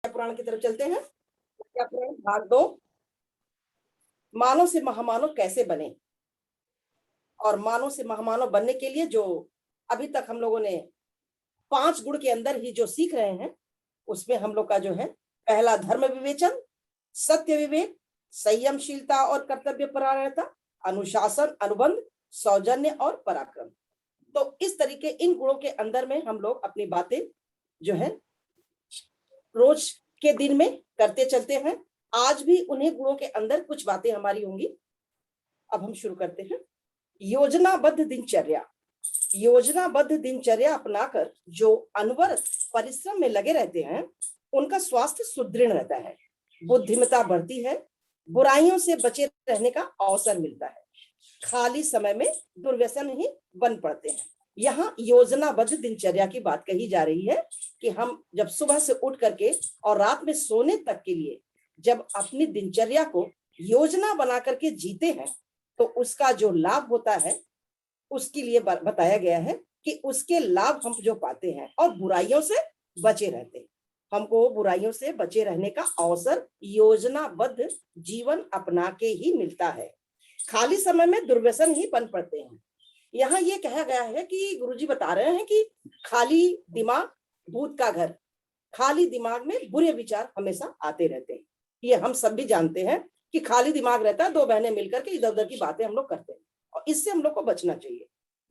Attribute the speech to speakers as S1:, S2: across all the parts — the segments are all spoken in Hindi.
S1: पुराण की तरफ चलते हैं। पुराण भाग 2, मानव से महामानव कैसे बने। और मानव से महामानव बनने के लिए जो अभी तक हम लोगों ने 5 गुण के अंदर ही जो सीख रहे हैं, उसमें हम लोग का जो है पहला धर्म विवेचन, सत्य विवेक, संयमशीलता और कर्तव्य परायणता, अनुशासन, अनुबंध, सौजन्य और पराक्रम। तो इस तरीके इन गुणों के अंदर में हम लोग अपनी बातें जो है रोज के दिन में करते चलते हैं। आज भी उन्हीं गुणों के अंदर कुछ बातें हमारी होंगी। अब हम शुरू करते हैं। योजनाबद्ध दिनचर्या। योजनाबद्ध दिनचर्या अपनाकर जो अनवरत परिश्रम में लगे रहते हैं, उनका स्वास्थ्य सुदृढ़ रहता है, बुद्धिमत्ता बढ़ती है, बुराइयों से बचे रहने का अवसर मिलता है, खाली समय में दुर्व्यसन ही बन पड़ते हैं। यहाँ योजनाबद्ध दिनचर्या की बात कही जा रही है कि हम जब सुबह से उठ करके और रात में सोने तक के लिए जब अपनी दिनचर्या को योजना बना करके जीते हैं, तो उसका जो लाभ होता है उसके लिए बताया गया है कि उसके लाभ हम जो पाते हैं और बुराइयों से बचे रहते हैं। हमको बुराइयों से बचे रहने का अवसर योजनाबद्ध जीवन अपना के ही मिलता है। खाली समय में दुर्व्यसन ही बन पड़ते हैं। यहाँ ये कहा गया है कि गुरुजी बता रहे हैं कि खाली दिमाग भूत का घर, खाली दिमाग में बुरे विचार हमेशा आते रहते हैं। ये हम सब भी जानते हैं कि खाली दिमाग रहता है, 2 बहनें मिलकर के इधर उधर की बातें हम लोग करते हैं, और इससे हम लोग को बचना चाहिए।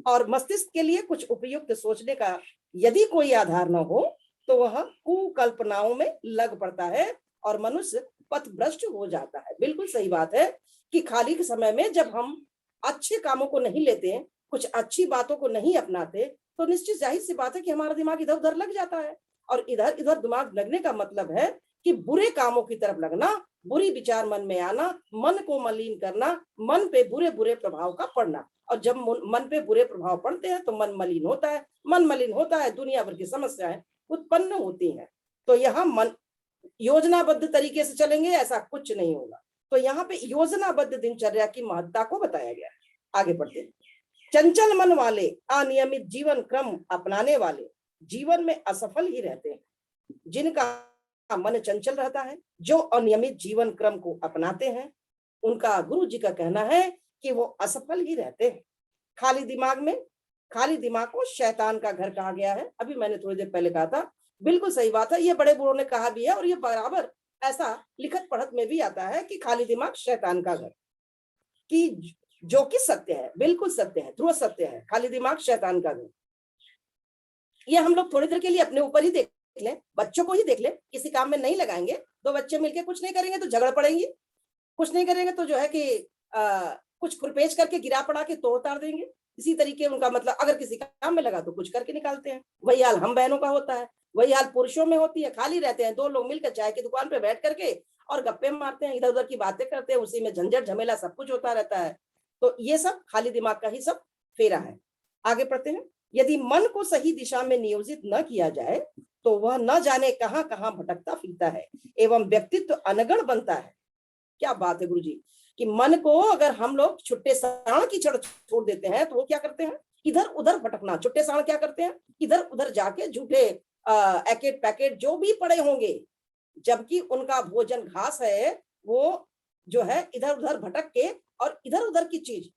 S1: और मस्तिष्क के लिए कुछ उपयुक्त सोचने का यदि कोई आधार न हो तो वह कुकल्पनाओं में लग पड़ता है और मनुष्य पथभ्रष्ट हो जाता है। बिल्कुल सही बात है कि खाली के समय में जब हम अच्छे कामों को नहीं लेते हैं, कुछ अच्छी बातों को नहीं अपनाते, तो निश्चित जाहिर सी बात है कि हमारा दिमाग इधर उधर लग जाता है। और इधर इधर दिमाग लगने का मतलब है कि बुरे कामों की तरफ लगना, बुरी विचार मन में आना, मन को मलिन करना, मन पे बुरे बुरे प्रभाव का पड़ना। और जब मन पे बुरे प्रभाव पड़ते हैं तो मन मलिन होता है, मन मलिन होता है, दुनिया भर की समस्याएं उत्पन्न होती हैं। तो यहाँ मन योजनाबद्ध तरीके से चलेंगे ऐसा कुछ नहीं होगा। तो यहाँ पे योजनाबद्ध दिनचर्या की महत्ता को बताया गया है। आगे बढ़ते हैं। चंचल मन वाले, अनियमित जीवन क्रम अपनाने वाले जीवन में असफल ही रहते हैं। जिनका मन चंचल रहता है, जो अनियमित जीवन क्रम को अपनाते हैं, उनका गुरु जी का कहना है कि वो असफल ही रहते हैं। खाली दिमाग में, खाली दिमाग को शैतान का घर कहा गया है। अभी मैंने थोड़ी देर पहले कहा था, बिल्कुल सही बात है, ये बड़े बूढ़ों ने कहा भी है और ये बराबर ऐसा लिखत पढ़त में भी आता है कि खाली दिमाग शैतान का घर, कि जो कि सत्य है, बिल्कुल सत्य है, ध्रुव सत्य है। खाली दिमाग शैतान का घर, ये हम लोग थोड़ी देर के लिए अपने ऊपर ही देख लें, बच्चों को ही देख लें। किसी काम में नहीं लगाएंगे, 2 बच्चे मिलकर कुछ नहीं करेंगे तो झगड़ पड़ेंगे, कुछ नहीं करेंगे तो जो है कि कुछ खुरपेच करके गिरा पड़ा के तोड़ ताड़ देंगे। इसी तरीके उनका मतलब अगर किसी काम में लगा तो कुछ करके निकालते हैं। वही हाल हम बहनों का होता है, वही हाल पुरुषों में होती है। खाली रहते हैं, 2 लोग मिलकर चाय की दुकान पे बैठ करके और गप्पे मारते हैं, इधर उधर की बातें करते हैं, उसी में झंझट झमेला सब कुछ होता रहता है। तो ये सब खाली दिमाग का ही सब फेरा है। आगे पढ़ते हैं। यदि मन को सही दिशा में नियोजित न किया जाए तो वह न जाने कहां कहां भटकता फिरता है एवं व्यक्तित्व अनगढ़ बनता है। क्या बात है गुरुजी, कि मन को अगर हम लोग छुट्टे साण की छोड़ देते हैं तो वो क्या करते हैं, इधर उधर भटकना। छुट्टे साण क्या करते हैं, इधर उधर जाके झूठे एकेट पैकेट जो भी पड़े होंगे, जबकि उनका भोजन घास है, वो जो है इधर उधर भटक के और इधर उधर की चीज,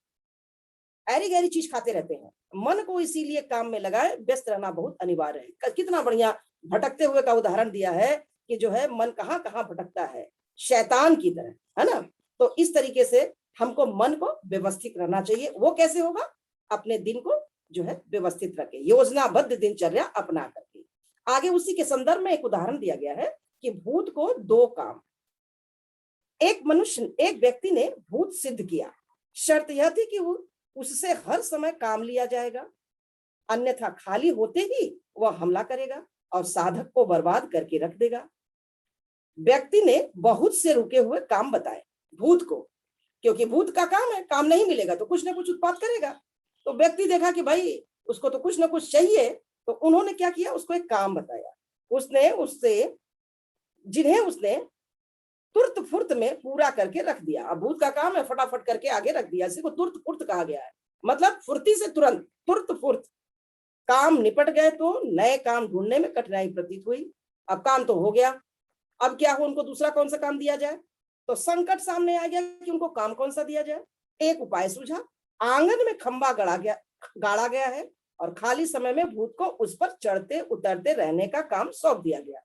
S1: ऐरी गहरी चीज खाते रहते हैं। मन को इसीलिए काम में लगाए, व्यस्त रहना बहुत अनिवार्य है। कितना बढ़िया भटकते हुए का उदाहरण दिया है कि जो है मन कहाँ कहाँ भटकता है, शैतान की तरह, है ना। तो इस तरीके से हमको मन को व्यवस्थित रहना चाहिए। वो कैसे होगा, अपने दिन को जो है व्यवस्थित रखे, योजनाबद्ध दिनचर्या अपना करके। आगे उसी के संदर्भ में एक उदाहरण दिया गया है कि भूत को 2 काम। एक व्यक्ति ने भूत सिद्ध किया। शर्त यह थी कि वो उससे हर समय काम लिया जाएगा, अन्यथा खाली होते ही वह हमला करेगा और साधक को बर्बाद करके रख देगा। व्यक्ति ने बहुत से रुके हुए काम बताए भूत को, क्योंकि भूत का काम है, काम नहीं मिलेगा तो कुछ ना कुछ उत्पात करेगा। तो व्यक्ति देखा कि भाई उसको तो कुछ ना कुछ चाहिए, तो उन्होंने क्या किया, उसको एक काम बताया। उसने उससे जिन्हें उसने तुर्त फुर्त में पूरा करके रख दिया। अब भूत का काम है, फटाफट करके आगे रख दिया। इसी को तुर्त फुर्त कहा गया है, मतलब फुर्ती से तुरंत, तुर्त फुर्त। काम निपट गए तो नए काम ढूंढने में कठिनाई प्रतीत हुई। अब काम तो हो गया, अब क्या हो, उनको दूसरा कौन सा काम दिया जाए? तो संकट सामने आ गया कि उनको काम कौन सा दिया जाए। एक उपाय सूझा, आंगन में खंबा गाड़ा गया है और खाली समय में भूत को उस पर चढ़ते उतरते रहने का काम सौंप दिया गया।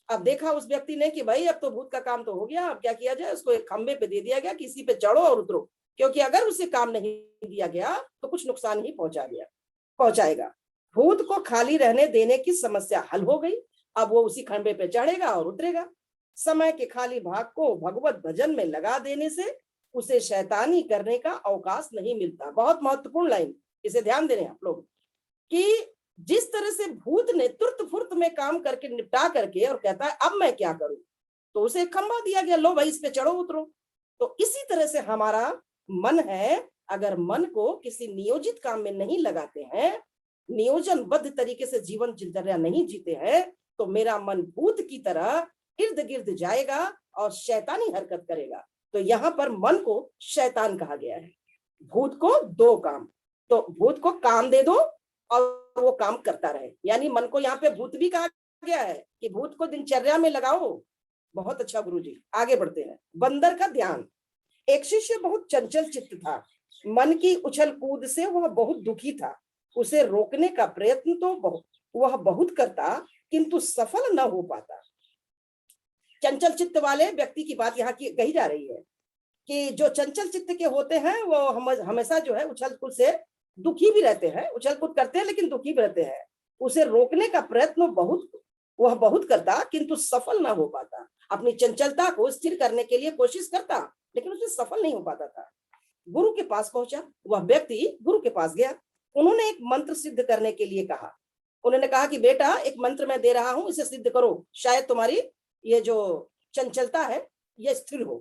S1: अब देखा उस व्यक्ति ने कि भाई अब तो भूत का काम तो हो गया, अब क्या किया जाए, उसको एक खंबे पे दे दिया गया, किसी पे चढ़ो और उतरो, क्योंकि अगर उसे काम नहीं दिया गया तो कुछ नुकसान ही पहुंचाएगा। भूत को खाली रहने देने की समस्या हल हो गई। अब वो उसी खंबे पे चढ़ेगा और उतरेगा। समय के खाली भाग को भगवत भजन में लगा देने से उसे शैतानी करने का अवकाश नहीं मिलता। बहुत महत्वपूर्ण लाइन, इसे ध्यान देने आप लोग, कि जिस तरह से भूत ने तुरंत फुर्त में काम करके निपटा करके और कहता है अब मैं क्या करूं, तो उसे खंबा दिया गया, लो भाई इस पे चढ़ो उतरो। तो इसी तरह से हमारा मन है, अगर मन को किसी नियोजित काम में नहीं लगाते हैं, नियोजनबद्ध तरीके से जीवन दिनचर्या नहीं जीते हैं, तो मेरा मन भूत की तरह इर्द गिर्द जाएगा और शैतानी हरकत करेगा। तो यहाँ पर मन को शैतान कहा गया है। भूत को दो काम, तो भूत को काम दे दो और वो काम करता रहे, यानी मन को यहाँ पे भूत भी कहा गया है कि भूत को दिनचर्या में लगाओ। बहुत अच्छा गुरुजी, आगे बढ़ते हैं। बंदर का ध्यान। एक शिष्य बहुत चंचल चित्त था, मन की उछल कूद से वह बहुत दुखी था। उसे रोकने का प्रयत्न तो वह बहुत करता, किंतु सफल न हो पाता। चंचल चित्त वाले व्यक्ति की बात यहाँ की कही जा रही है कि जो चंचल चित्त के होते हैं वो हमेशा जो है उछल कूद से दुखी भी रहते हैं, उछल कूद करते हैं लेकिन दुखी भी रहते हैं। उसे रोकने का प्रयत्न वह बहुत करता, किंतु सफल ना हो पाता। अपनी चंचलता को स्थिर करने के लिए कोशिश करता, लेकिन उसमें सफल नहीं हो पाता था। गुरु के पास पहुंचा, वह व्यक्ति गुरु के पास गया। उन्होंने एक मंत्र सिद्ध करने के लिए कहा। उन्होंने कहा कि बेटा एक मंत्र मैं दे रहा हूं, इसे सिद्ध करो, शायद तुम्हारी ये जो चंचलता है ये स्थिर हो,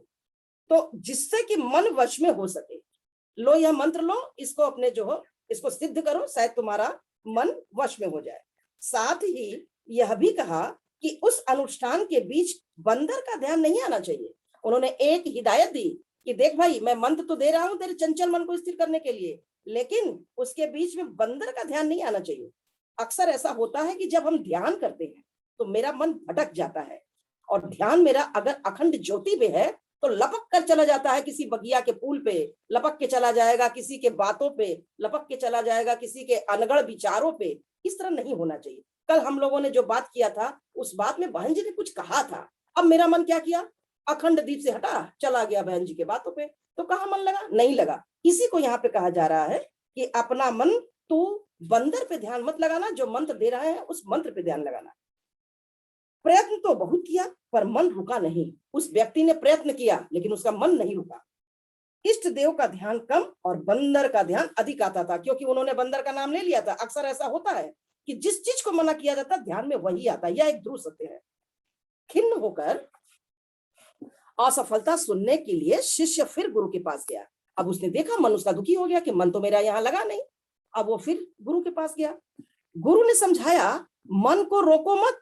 S1: तो जिससे कि मन वश में हो सके। लो यह मंत्र लो, इसको अपने जो हो इसको सिद्ध करो, शायद तुम्हारा मन वश में हो जाए। साथ ही यह भी कहा कि उस अनुष्ठान के बीच बंदर का ध्यान नहीं आना चाहिए। उन्होंने एक हिदायत दी कि देख भाई मैं मंत्र तो दे रहा हूं तेरे चंचल मन को स्थिर करने के लिए, लेकिन उसके बीच में बंदर का ध्यान नहीं आना चाहिए। अक्सर ऐसा होता है कि जब हम ध्यान करते हैं तो मेरा मन भटक जाता है, और ध्यान मेरा अगर अखंड ज्योति में है तो लपक कर चला जाता है, किसी बगिया के पुल पे लपक के चला जाएगा, किसी के बातों पे लपक के चला जाएगा, किसी के अनगढ़ विचारों पे। इस तरह नहीं होना चाहिए। कल हम लोगों ने जो बात किया था उस बात में बहन जी ने कुछ कहा था, अब मेरा मन क्या किया, अखंड दीप से हटा चला गया बहन जी के बातों पे, तो कहाँ मन लगा, नहीं लगा। इसी को यहाँ पे कहा जा रहा है कि अपना मन तू बंदर पे ध्यान मत लगाना, जो मंत्र दे रहा है उस मंत्र पे ध्यान लगाना। प्रयत्न तो बहुत किया पर मन रुका नहीं। उस व्यक्ति ने प्रयत्न किया लेकिन उसका मन नहीं रुका। इष्ट देव का ध्यान कम और बंदर का ध्यान अधिक आता था, क्योंकि उन्होंने बंदर का नाम ले लिया था। अक्सर ऐसा होता है कि जिस चीज को मना किया जाता ध्यान में वही आता है, यह एक ध्रुव सत्य है। खिन्न होकर असफलता सुनने के लिए शिष्य फिर गुरु के पास गया। अब उसने देखा मन उसका दुखी हो गया कि मन तो मेरा यहाँ लगा नहीं। अब वो फिर गुरु के पास गया। गुरु ने समझाया, मन को रोको मत,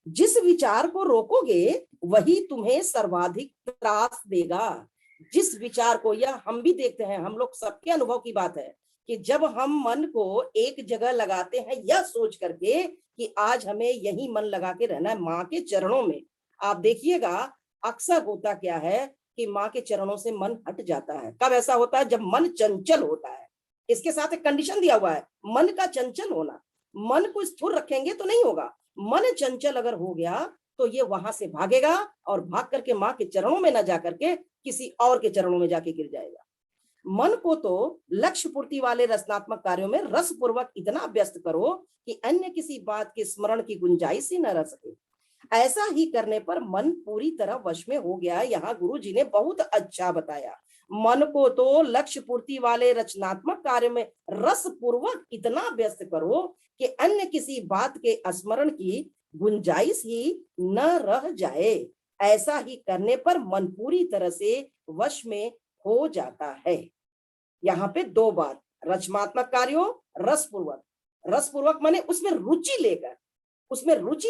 S1: जिस विचार को रोकोगे वही तुम्हें सर्वाधिक त्रास देगा। जिस विचार को, यह हम भी देखते हैं, हम लोग सबके अनुभव की बात है कि जब हम मन को एक जगह लगाते हैं यह सोच करके कि आज हमें यही मन लगा के रहना है माँ के चरणों में, आप देखिएगा अक्सर होता क्या है कि माँ के चरणों से मन हट जाता है। कब ऐसा होता है, जब मन चंचल होता है। इसके साथ एक कंडीशन दिया हुआ है, मन का चंचल होना। मन को स्थिर रखेंगे तो नहीं होगा। मन चंचल अगर हो गया तो ये वहां से भागेगा और भाग करके माँ के चरणों में न जाकर के किसी और के चरणों में जाके गिर जाएगा। मन को तो लक्ष्य पूर्ति वाले रचनात्मक कार्यों में रस पूर्वक इतना व्यस्त करो कि अन्य किसी बात के स्मरण की गुंजाइश ही न रह सके। ऐसा ही करने पर मन पूरी तरह वश में हो गया। यहाँ गुरु जी ने बहुत अच्छा बताया, मन को तो लक्ष्य पूर्ति वाले रचनात्मक कार्य में रस पूर्वक इतना व्यस्त करो कि अन्य किसी बात के स्मरण की गुंजाइश ही न रह जाए। ऐसा ही करने पर मन पूरी तरह से वश में हो जाता है। यहाँ पे दो बात, रचनात्मक कार्यों, रसपूर्वक। रसपूर्वक माने उसमें रुचि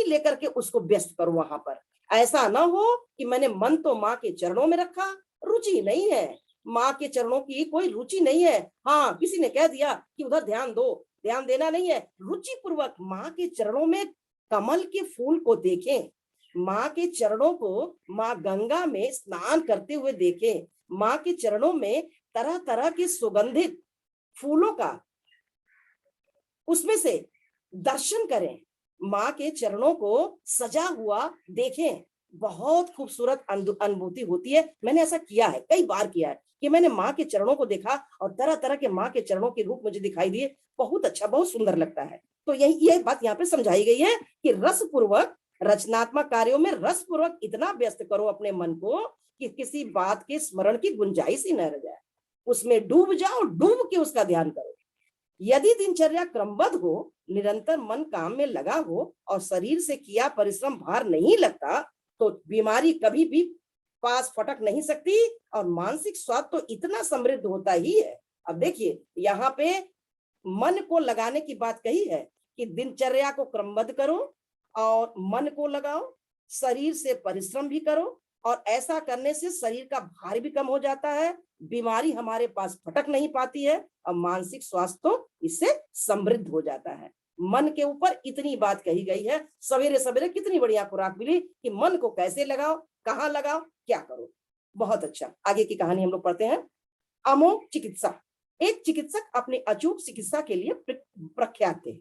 S1: लेकर के उसको व्यस्त करो। वहां पर ऐसा ना हो कि मैंने मन तो माँ के चरणों में रखा, रुचि नहीं है, माँ के चरणों की कोई रुचि नहीं है। हाँ, किसी ने कह दिया कि उधर ध्यान दो, ध्यान देना नहीं है। रुचि पूर्वक माँ के चरणों में कमल के फूल को देखें, माँ के चरणों को माँ गंगा में स्नान करते हुए देखें, माँ के चरणों में तरह तरह के सुगंधित फूलों का उसमें से दर्शन करें, माँ के चरणों को सजा हुआ देखें। बहुत खूबसूरत अनुभूति होती है। मैंने ऐसा किया है, कई बार किया है कि मैंने माँ के चरणों को देखा और तरह तरह के माँ के चरणों के रूप मुझे दिखाई दिए। बहुत अच्छा, बहुत सुंदर लगता है। तो यही बात यहाँ पे समझाई गई है कि रसपूर्वक रचनात्मक कार्यों में रसपूर्वक इतना व्यस्त करो अपने मन को कि किसी बात के स्मरण की गुंजाइश ही न रह जाए। उसमें डूब जाओ, डूब के उसका ध्यान करो। यदि दिनचर्या क्रमबद्ध हो, निरंतर मन काम में लगा हो और शरीर से किया परिश्रम भार नहीं लगता, तो बीमारी कभी भी पास फटक नहीं सकती और मानसिक स्वास्थ्य तो इतना समृद्ध होता ही है। अब देखिए यहाँ पे मन को लगाने की बात कही है कि दिनचर्या को क्रमबद्ध करो और मन को लगाओ, शरीर से परिश्रम भी करो, और ऐसा करने से शरीर का भार भी कम हो जाता है, बीमारी हमारे पास फटक नहीं पाती है और मानसिक स्वास्थ्य तो इससे समृद्ध हो जाता है। मन के ऊपर इतनी बात कही गई है। सवेरे सवेरे कितनी बढ़िया खुराक मिली कि मन को कैसे लगाओ, कहाँ लगाओ, क्या करो। बहुत अच्छा। आगे की कहानी हम लोग पढ़ते हैं। अमोघ चिकित्सा। एक चिकित्सक अपनी अचूक चिकित्सा के लिए प्रख्यात थे।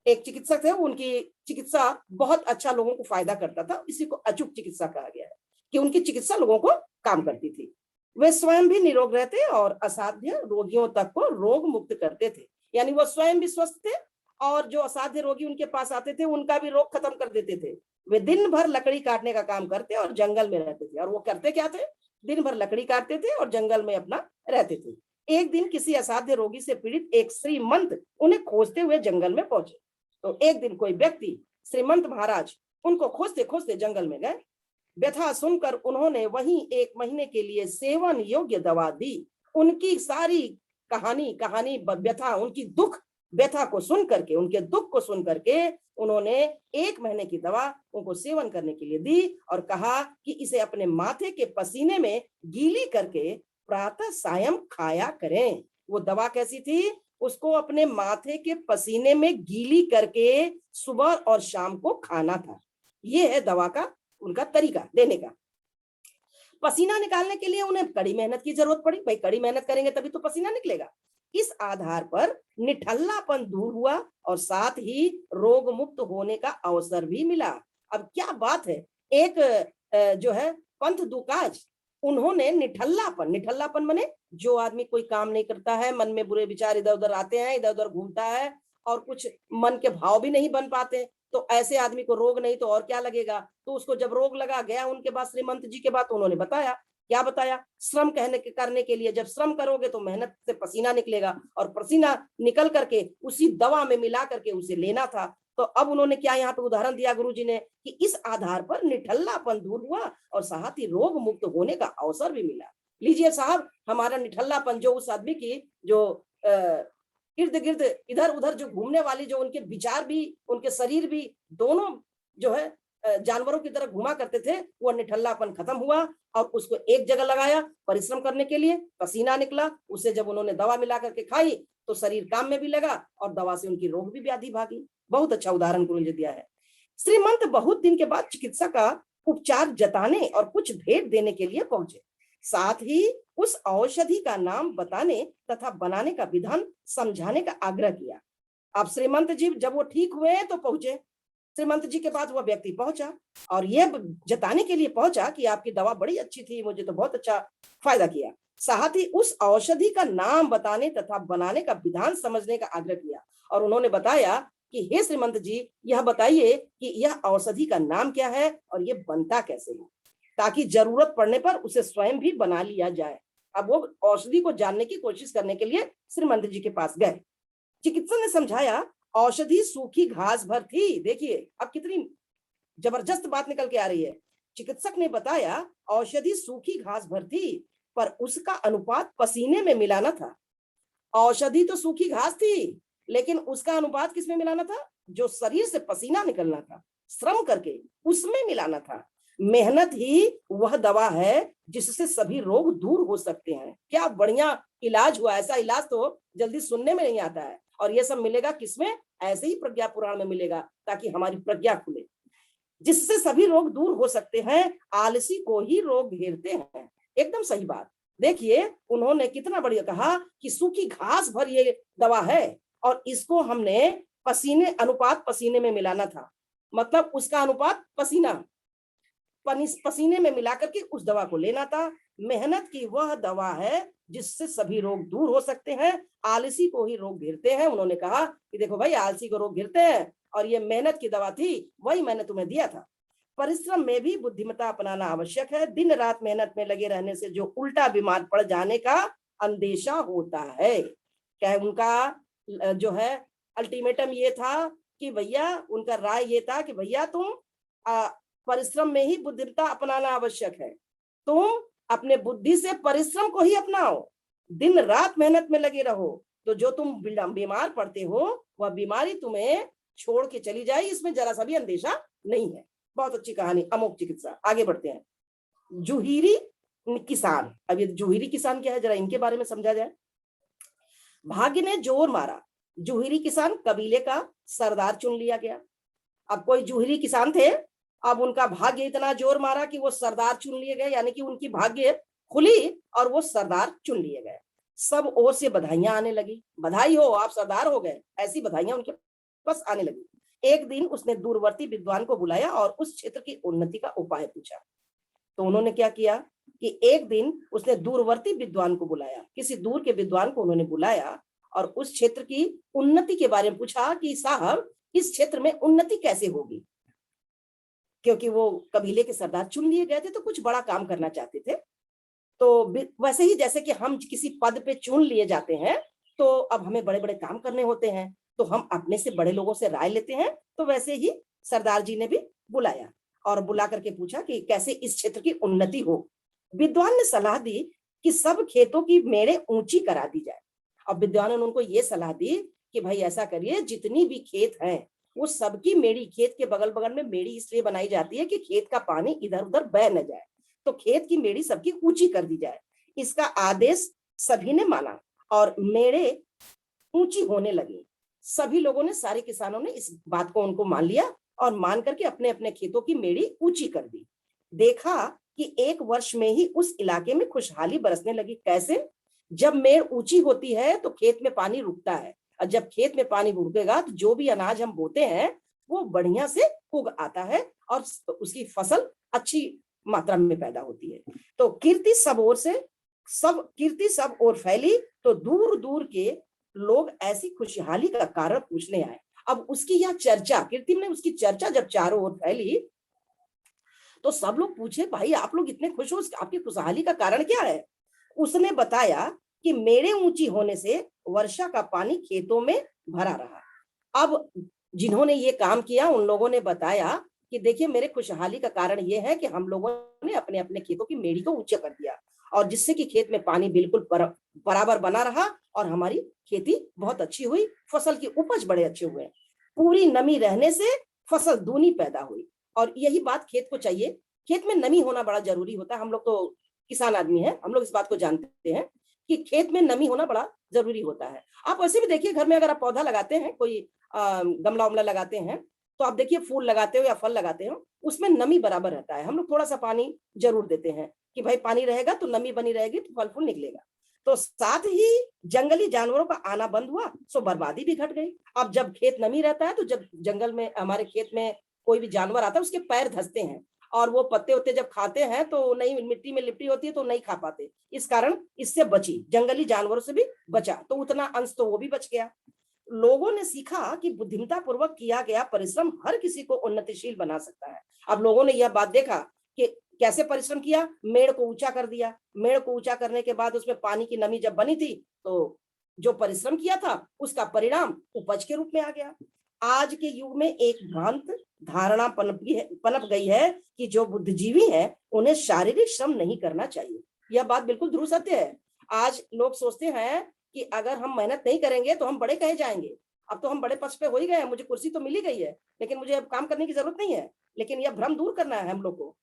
S1: एक चिकित्सक थे, उनकी चिकित्सा बहुत अच्छा लोगों को फायदा करता था, इसी को अचूक चिकित्सा कहा गया है कि उनकी चिकित्सा लोगों को काम करती थी। वे स्वयं भी निरोग रहते और असाध्य रोगियों तक को रोग मुक्त करते थे। यानी वो स्वयं भी स्वस्थ थे और जो असाध्य रोगी उनके पास आते थे उनका भी रोग खत्म कर देते थे। वे दिन भर लकड़ी काटने का काम करते और जंगल में रहते थे। और वो करते क्या थे? दिन भर लकड़ी काटते थे और जंगल में अपना रहते थे। एक दिन किसी असाध्य रोगी से पीड़ित एक श्रीमंत उन्हें खोजते हुए जंगल में पहुंचे। तो एक दिन कोई व्यक्ति, श्रीमंत महाराज, उनको खोजते खोजते जंगल में गए। व्यथा सुनकर उन्होंने वहीं 1 महीने के लिए सेवन योग्य दवा दी। उनकी सारी कहानी व्यथा, उनकी दुख व्यथा को सुन करके, उनके दुख को सुन करके उन्होंने 1 महीने की दवा उनको सेवन करने के लिए दी और कहा कि इसे अपने माथे के पसीने में गीली करके प्रातः सायं खाया करें। वो दवा कैसी थी? उसको अपने माथे के पसीने में गीली करके सुबह और शाम को खाना था। ये है दवा का उनका तरीका देने का। पसीना निकालने के लिए उन्हें कड़ी मेहनत की जरूरत पड़ी। भाई कड़ी मेहनत करेंगे तभी तो पसीना निकलेगा। इस आधार पर निठल्लापन दूर हुआ और साथ ही रोग मुक्त होने का अवसर भी मिला। अब क्या बात है, एक जो है पंथ दुकाज, उन्होंने निठल्लापन माने जो आदमी कोई काम नहीं करता है, मन में बुरे विचार इधर उधर आते हैं, इधर उधर घूमता है और कुछ मन के भाव भी नहीं बन पाते, तो ऐसे आदमी को रोग नहीं तो और क्या लगेगा। तो उसको जब रोग लगा, गया उनके पास श्रीमंत जी के पास, उन्होंने बताया, क्या बताया? श्रम करने के लिए, जब श्रम करोगे तो मेहनत से पसीना निकलेगा और पसीना निकल करके उसी दवा में मिला करके उसे लेना था। तो अब उन्होंने क्या यहाँ पे उदाहरण दिया गुरु जी ने कि इस आधार पर निठल्लापन दूर हुआ और साथ ही रोग मुक्त होने का अवसर भी मिला। लीजिए साहब, हमारा निठल्लापन जो उस आदमी की जो इर्द गिर्द इधर उधर जो घूमने वाली, जो उनके विचार भी उनके शरीर भी दोनों जो है जानवरों की तरह घुमा करते थे, वो निठल्लापन खत्म हुआ और उसको एक जगह लगाया परिश्रम करने के लिए, पसीना निकला, उसे जब उन्होंने दवा मिला करके खाई तो शरीर काम में भी लगा और दवा से उनकी रोग भी व्याधि भागी। बहुत अच्छा उदाहरण गुरु जी दिया है। श्रीमंत बहुत दिन के बाद चिकित्सा का उपचार जताने और कुछ भेंट देने के लिए पहुंचे। साथ ही उस औषधि का नाम बताने तथा बनाने का विधान समझाने का आग्रह किया। अब श्रीमंत जी जब वो ठीक हुए तो पहुंचे, श्रीमंत जी के पास वह व्यक्ति पहुंचा और यह जताने के लिए पहुंचा कि आपकी दवा बड़ी अच्छी थी, मुझे तो बहुत अच्छा फायदा किया। साथ ही उस औषधि का नाम बताने तथा बनाने का विधान समझने का आग्रह किया और उन्होंने बताया कि हे श्रीमंत जी, यह बताइए कि यह औषधि का नाम क्या है और यह बनता कैसे है, ताकि जरूरत पड़ने पर उसे स्वयं भी बना लिया जाए। अब वो औषधि को जानने की कोशिश करने के लिए श्रीमंत जी के पास गए। चिकित्सक ने समझाया, औषधि सूखी घास भर थी। देखिए अब कितनी जबरदस्त बात निकल के आ रही है। चिकित्सक ने बताया, औषधि सूखी घास भर थी पर उसका अनुपात पसीने में मिलाना था। औषधि तो सूखी घास थी लेकिन उसका अनुपात किसमें मिलाना था? जो शरीर से पसीना निकलना था, श्रम करके उसमें मिलाना था। मेहनत ही वह दवा है जिससे सभी रोग दूर हो सकते हैं। क्या बढ़िया इलाज हुआ। ऐसा इलाज तो जल्दी सुनने में नहीं आता है और ये सब मिलेगा किसमें? ऐसे ही प्रज्ञा पुराण में मिलेगा, ताकि हमारी प्रज्ञा खुले। जिससे सभी रोग दूर हो सकते हैं, आलसी को ही रोग घेरते हैं। एकदम सही बात। देखिए उन्होंने कितना बढ़िया कहा कि सूखी घास भर ये दवा है, और इसको हमने पसीने अनुपात पसीने में मिलाना था, मतलब उसका अनुपात पसीना पसीने में मिला करके उस दवा को लेना था। मेहनत की वह दवा है जिससे सभी रोग दूर हो सकते हैं, आलसी को ही रोग घेरते हैं। उन्होंने कहा कि देखो भाई, आलसी को रोग घेरते हैं, और ये मेहनत की दवा थी, वही मैंने तुम्हें दिया था। परिश्रम में भी बुद्धिमत्ता अपनाना आवश्यक है। दिन रात मेहनत में लगे रहने से जो उल्टा बीमार पड़ जाने का अंदेशा होता है। क्या है उनका जो है अल्टीमेटम ये था कि भैया, उनका राय ये था कि भैया तुम परिश्रम में ही बुद्धिमत्ता अपनाना आवश्यक है। तुम अपने बुद्धि से परिश्रम को ही अपनाओ, दिन रात मेहनत में लगे रहो, तो जो तुम बीमार पड़ते हो वह बीमारी तुम्हें छोड़ के चली जाए, इसमें जरा सा भी अंदेशा नहीं है। बहुत अच्छी कहानी, अमोघ चिकित्सा। आगे बढ़ते हैं। जुहीरी किसान। अब ये जुहीरी किसान क्या है, जरा इनके बारे में समझा जाए। भाग्य ने जोर मारा, जुहीरी किसान कबीले का सरदार चुन लिया गया। अब कोई जुहीरी किसान थे, अब उनका भाग्य इतना जोर मारा कि वो सरदार चुन लिए गए, यानी कि उनकी भाग्य खुली और वो सरदार चुन लिए गए। सब ओर से बधाइयां आने लगी, बधाई हो आप सरदार हो गए, ऐसी बधाइयां उनके पास आने लगी। एक दिन उसने दूरवर्ती विद्वान को बुलाया और उस क्षेत्र की उन्नति का उपाय पूछा। तो उन्होंने क्या किया कि एक दिन उसने दूरवर्ती विद्वान को बुलाया, किसी दूर के विद्वान को उन्होंने बुलाया और उस क्षेत्र की उन्नति के बारे में पूछा कि साहब, इस क्षेत्र में उन्नति कैसे होगी। क्योंकि वो कबीले के सरदार चुन लिए गए थे, तो कुछ बड़ा काम करना चाहते थे। तो वैसे ही जैसे कि हम किसी पद पे चुन लिए जाते हैं, तो अब हमें बड़े बड़े काम करने होते हैं, तो हम अपने से बड़े लोगों से राय लेते हैं। तो वैसे ही सरदार जी ने भी बुलाया और बुला करके पूछा कि कैसे इस क्षेत्र की उन्नति हो। विद्वान ने सलाह दी कि सब खेतों की मेड़े ऊंची करा दी जाए। अब विद्वान ने उनको ये सलाह दी कि भाई ऐसा करिए, जितनी भी खेत हैं वो सबकी मेड़ी, खेत के बगल बगल में मेड़ी इसलिए बनाई जाती है कि खेत का पानी इधर उधर बह न जाए, तो खेत की मेड़ी सबकी ऊंची कर दी जाए। इसका आदेश सभी ने माना और मेड़े ऊंची होने लगी। सभी लोगों ने, सारे किसानों ने इस बात को उनको मान लिया और मान करके अपने अपने खेतों की मेड़ी ऊंची कर दी। देखा कि एक वर्ष में ही उस इलाके में खुशहाली बरसने लगी। कैसे? जब मेड़ ऊंची होती है तो खेत में पानी रुकता है, और जब खेत में पानी रुकेगा तो जो भी अनाज हम बोते हैं वो बढ़िया से उग आता है और उसकी फसल अच्छी मात्रा में पैदा होती है। तो कीर्ति सब ओर फैली, तो दूर दूर के लोग ऐसी खुशहाली का कारण पूछने आए। अब उसकी यह चर्चा, कीर्ति ने उसकी चर्चा जब चारों ओर फैली, तो सब लोग पूछे, भाई आप लोग इतने खुश हो, आपकी खुशहाली का कारण क्या है? उसने बताया कि मेरे ऊंची होने से वर्षा का पानी खेतों में भरा रहा। अब जिन्होंने ये काम किया उन लोगों ने बताया कि देखिए, मेरे खुशहाली का कारण ये है कि हम लोगों ने अपने अपने खेतों की मेड़ी को ऊंचा कर दिया, और जिससे कि खेत में पानी बिल्कुल बराबर बना रहा और हमारी खेती बहुत अच्छी हुई, फसल की उपज बड़े अच्छे हुए। पूरी नमी रहने से फसल दूनी पैदा हुई। और यही बात खेत को चाहिए, खेत में नमी होना बड़ा जरूरी होता है। हम लोग तो किसान आदमी हैं, हम लोग इस बात को जानते हैं कि खेत में नमी होना बड़ा जरूरी होता है। आप वैसे भी देखिए, घर में अगर आप पौधा लगाते हैं, कोई गमला उमला लगाते हैं, तो आप देखिए फूल लगाते हो या फल लगाते हो, उसमें नमी बराबर रहता है। हम लोग थोड़ा सा पानी जरूर देते हैं कि भाई पानी रहेगा तो नमी बनी रहेगी, तो फल फूल निकलेगा। तो साथ ही जंगली जानवरों का आना बंद हुआ, सो बर्बादी भी घट गई। अब जब खेत नमी रहता है तो जब जंगल में, हमारे खेत में कोई भी जानवर आता है, उसके पैर धंसते हैं और वो पत्ते उत्ते जब खाते हैं तो नहीं, मिट्टी में लिपटी होती है तो नहीं खा पाते। इस कारण इससे बची, जंगली जानवरों से भी बचा, तो उतना अंश तो वो भी बच गया। लोगों ने सीखा कि बुद्धिमत्ता पूर्वक किया गया परिश्रम हर किसी को उन्नतिशील बना सकता है। अब लोगों ने यह बात देखा कि कैसे परिश्रम किया, मेड़ को ऊंचा कर दिया। मेड़ को ऊंचा करने के बाद उसमें पानी की नमी जब बनी थी, तो जो परिश्रम किया था उसका परिणाम उपज के रूप में आ गया। आज के युग में एक भ्रांत धारणा पनप गई है कि जो बुद्धिजीवी है उन्हें शारीरिक श्रम नहीं करना चाहिए। यह बात बिल्कुल ध्रुव सत्य है। आज लोग सोचते हैं कि अगर हम मेहनत नहीं करेंगे तो हम बड़े कहे जाएंगे। अब तो हम बड़े पद पे हो ही गए हैं, मुझे कुर्सी तो मिली गई है, लेकिन मुझे अब काम करने की जरूरत नहीं है। लेकिन यह भ्रम दूर करना है हम लोग को।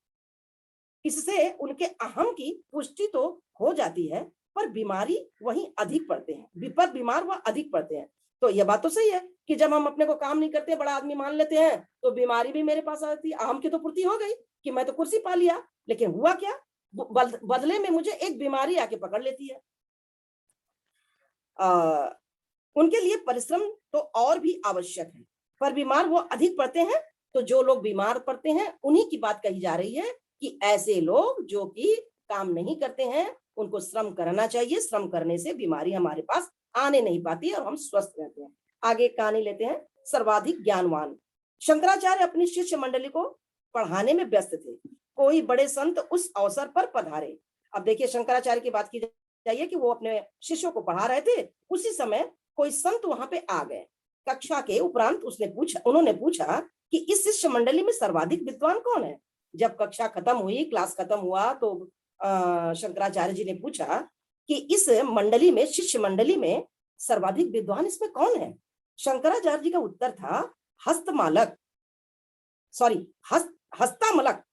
S1: इससे उनके अहम की पुष्टि तो हो जाती है, पर बीमारी वहीं अधिक पड़ते हैं, विपद बीमार वह अधिक पड़ते हैं। तो यह बात तो सही है कि जब हम अपने को काम नहीं करते, बड़ा आदमी मान लेते हैं, तो बीमारी भी मेरे पास आती है। आम की तो पूर्ति हो गई कि मैं तो कुर्सी पा लिया, लेकिन हुआ क्या, बदले में मुझे एक बीमारी आके पकड़ लेती है। उनके लिए परिश्रम तो और भी आवश्यक है, पर बीमार वो अधिक पड़ते हैं। तो जो लोग बीमार पड़ते हैं उन्हीं की बात कही जा रही है कि ऐसे लोग जो कि काम नहीं करते हैं, उनको श्रम करना चाहिए। श्रम करने से बीमारी हमारे पास आने नहीं पाती और हम स्वस्थ रहते हैं। आगे कहानी लेते हैं। सर्वाधिक ज्ञानवान। शंकराचार्य अपनी शिष्य मंडली को पढ़ाने में व्यस्त थे। कोई बड़े संत उस अवसर पर पधारे। अब देखिए, शंकराचार्य की बात की जाइए कि वो अपने शिष्यों को पढ़ा रहे थे, उसी समय कोई संत वहां पे आ गए। कक्षा के उपरांत उन्होंने पूछा कि इस शिष्य मंडली में सर्वाधिक विद्वान कौन है। जब कक्षा खत्म हुई, क्लास खत्म हुआ, तो शंकराचार्य जी ने पूछा कि इस मंडली में, शिष्य मंडली में सर्वाधिक विद्वान इसमें कौन है। शंकराचार्य जी का उत्तर था हस्तमालक, सॉरी हस्तामलक,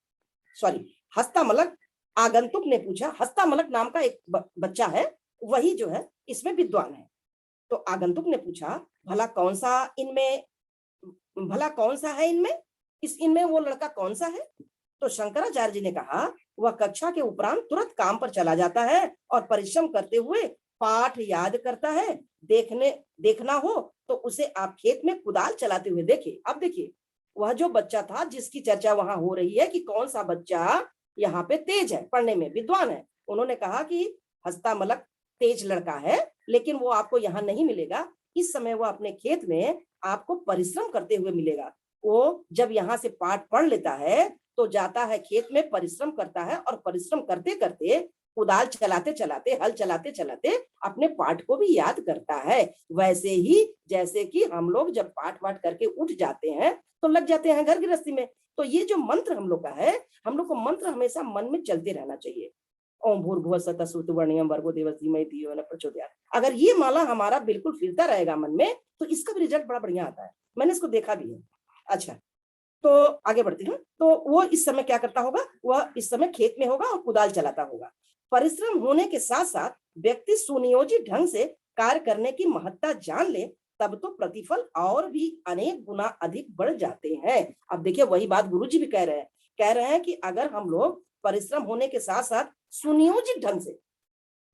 S1: सॉरी हस्तामलक। आगंतुक ने पूछा, हस्तामलक नाम का एक बच्चा है, वही जो है इसमें विद्वान है। तो आगंतुक ने पूछा, भला कौन सा है इनमें, इनमें वो लड़का कौन सा है। तो शंकराचार्य जी ने कहा, वह कक्षा के उपरांत तुरंत काम पर चला जाता है और परिश्रम करते हुए पाठ याद करता है। देखना हो तो उसे आप खेत में कुदाल चलाते हुए देखे। अब देखिए, वह जो बच्चा था जिसकी चर्चा वहां हो रही है कि कौन सा बच्चा यहाँ पे तेज है, पढ़ने में विद्वान है, उन्होंने कहा कि हस्तामलक तेज लड़का है, लेकिन वो आपको यहाँ नहीं मिलेगा। इस समय वो अपने खेत में आपको परिश्रम करते हुए मिलेगा। वो जब यहाँ से पाठ पढ़ लेता है तो जाता है खेत में, परिश्रम करता है, और परिश्रम करते करते, कुदाल चलाते चलाते, हल चलाते चलाते अपने पाठ को भी याद करता है। वैसे ही जैसे कि हम लोग जब पाठ वाठ करके उठ जाते हैं तो लग जाते हैं घर गृहस्थी में। तो ये जो मंत्र हम लोग का है, हम लोग को मंत्र हमेशा मन में चलते रहना चाहिए। ओम भूर्भुवः स्वतः श्रुतवर्णियम भर्गो देवस्य धीमहि धियो न प्रचोदयात्। अगर ये माला हमारा बिल्कुल फिरता रहेगा मन में, तो इसका भी रिजल्ट बड़ा बढ़िया आता है। मैंने इसको देखा भी है। अच्छा, तो आगे बढ़ती हूँ। तो वो इस समय क्या करता होगा, वह इस समय खेत में होगा और कुदाल चलाता होगा। परिश्रम होने के साथ साथ व्यक्ति सुनियोजित ढंग से कार्य करने की महत्ता जान ले, तब तो प्रतिफल और भी अनेक गुना अधिक बढ़ जाते हैं। अब देखिए, वही बात गुरुजी भी कह रहे हैं कि अगर हम लोग परिश्रम होने के साथ साथ सुनियोजित ढंग से,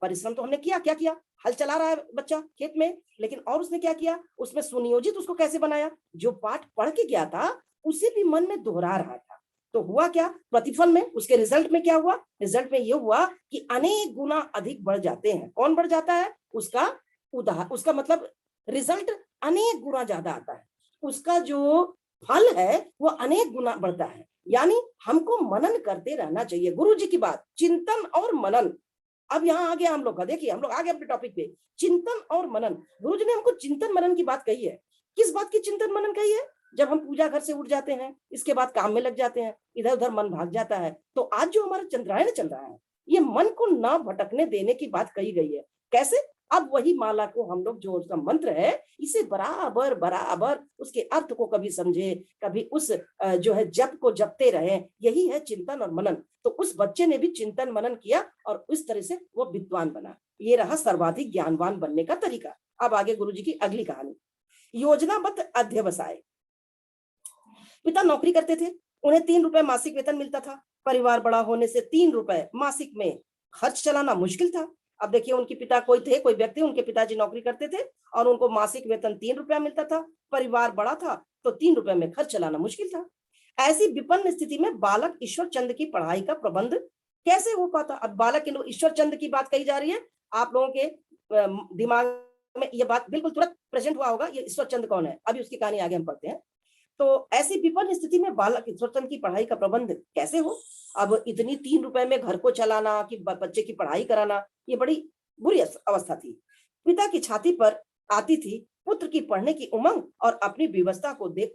S1: परिश्रम तो हमने किया, क्या किया, हल चला रहा है बच्चा खेत में, लेकिन और उसने क्या किया, उसमें सुनियोजित उसको कैसे बनाया, जो पाठ पढ़ के गया था उसे भी मन में दोहरा रहा था। तो हुआ क्या, प्रतिफल में, उसके रिजल्ट में क्या हुआ, रिजल्ट में ये हुआ कि अनेक गुना अधिक बढ़ जाते हैं। कौन बढ़ जाता है, उसका मतलब रिजल्ट अनेक गुना ज्यादा आता है, उसका जो फल है वो अनेक गुना बढ़ता है। यानी हमको मनन करते रहना चाहिए। गुरु जी की बात, चिंतन और मनन। अब यहाँ आ गया हम लोग का, देखिए हम लोग आ गए अपने टॉपिक पे, चिंतन और मनन। गुरु जी ने हमको चिंतन मनन की बात कही है। किस बात की चिंतन मनन कही है, जब हम पूजा घर से उठ जाते हैं, इसके बाद काम में लग जाते हैं, इधर उधर मन भाग जाता है। तो आज जो हमारा चंद्रायन चल रहा है, ये मन को ना भटकने देने की बात कही गई है। कैसे, अब वही माला को हम लोग, जो उसका मंत्र है, इसे बराबर बराबर उसके अर्थ को कभी समझे, कभी उस जो है जप को जपते रहे। यही है चिंतन और मनन। तो उस बच्चे ने भी चिंतन मनन किया और इस तरह से वो विद्वान बना। ये रहा सर्वाधिक ज्ञानवान बनने का तरीका। अब आगे गुरुजी की अगली कहानी। योजनाबद्ध अध्यवसाय। पिता नौकरी करते थे, उन्हें 3 रुपए मासिक वेतन मिलता था। परिवार बड़ा होने से 3 रुपए मासिक में खर्च चलाना मुश्किल था। अब देखिए, उनके पिता कोई व्यक्ति, उनके पिताजी नौकरी करते थे और उनको मासिक वेतन 3 रुपया मिलता था। परिवार बड़ा था तो 3 रुपए में खर्च चलाना मुश्किल था। ऐसी विपन्न स्थिति में बालक ईश्वर चंद की पढ़ाई का प्रबंध कैसे हो पाता। अब बालक के लोग, ईश्वर चंद की बात कही जा रही है, आप लोगों के दिमाग में ये बात बिल्कुल तुरंत प्रेजेंट हुआ होगा, ये ईश्वर चंद कौन है। अभी उसकी कहानी आगे हम पढ़ते हैं। तो ऐसी विपन्न स्थिति में बालक ईश्वर चंद की पढ़ाई का प्रबंध कैसे हो। अब इतनी 3 रुपए में घर को चलाना, कि बच्चे की पढ़ाई कराना, ये बड़ी बुरी अवस्था थी। पिता की छाती पर आती थी पुत्र की पढ़ने की उमंग, और अपनी व्यवस्था को देख